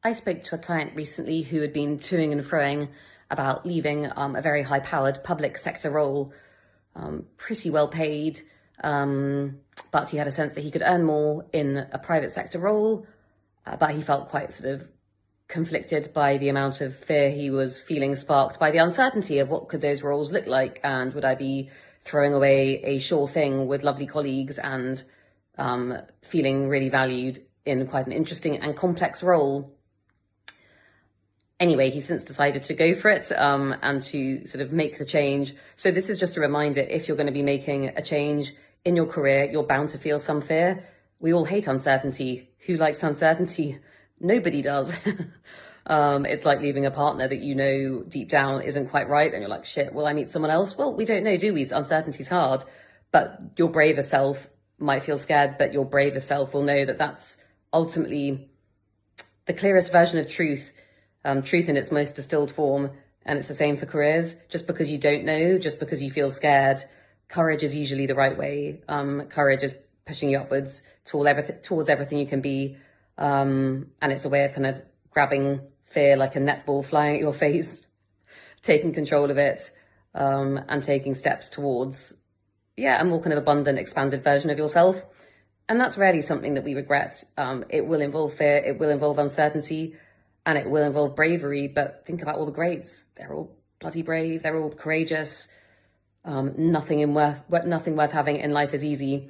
I spoke to a client recently who had been toing and froing about leaving a very high-powered public sector role, pretty well paid, but he had a sense that he could earn more in a private sector role, but he felt quite sort of conflicted by the amount of fear he was feeling, sparked by the uncertainty of what could those roles look like, and would I be throwing away a sure thing with lovely colleagues and feeling really valued in quite an interesting and complex role. Anyway, he's since decided to go for it and to sort of make the change. So this is just a reminder, if you're going to be making a change in your career, you're bound to feel some fear. We all hate uncertainty. Who likes uncertainty? Nobody does. It's like leaving a partner that you know deep down isn't quite right, and you're like, shit, will I meet someone else? Well, we don't know, do we? Uncertainty's hard, but your braver self might feel scared, but your braver self will know that that's ultimately the clearest version of truth. Truth in its most distilled form, and it's the same for careers. Just because you don't know, just because you feel scared, courage is usually the right way. Courage is pushing you upwards towards everything you can be, and it's a way of kind of grabbing fear like a netball flying at your face, taking control of it, and taking steps towards, a more kind of abundant, expanded version of yourself. And that's rarely something that we regret. It will involve fear, it will involve uncertainty, and it will involve bravery, but think about all the greats. They're all bloody brave. They're all courageous. Nothing worth having in life is easy.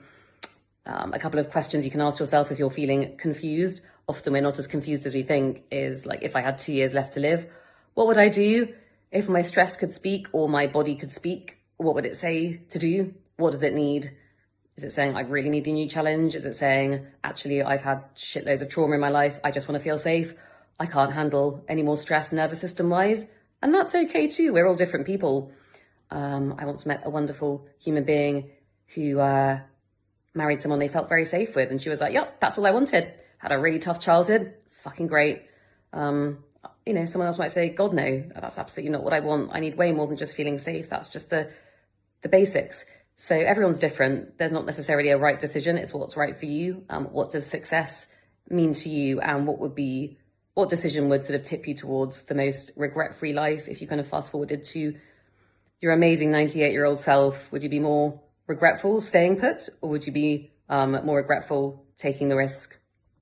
A couple of questions you can ask yourself if you're feeling confused. Often we're not as confused as we think. Is like, if I had 2 years left to live, what would I do? If my stress could speak or my body could speak, what would it say to do? What does it need? Is it saying, I really need a new challenge? Is it saying, actually, I've had shitloads of trauma in my life. I just want to feel safe. I can't handle any more stress nervous system wise. And that's okay too. We're all different people. I once met a wonderful human being who married someone they felt very safe with. And she was like, yep, that's all I wanted. Had a really tough childhood. It's fucking great. Someone else might say, God, no, that's absolutely not what I want. I need way more than just feeling safe. That's just the basics. So everyone's different. There's not necessarily a right decision. It's what's right for you. What does success mean to you? And what decision would sort of tip you towards the most regret-free life? If you kind of fast forwarded to your amazing 98-year-old self, would you be more regretful staying put, or would you be more regretful taking the risk?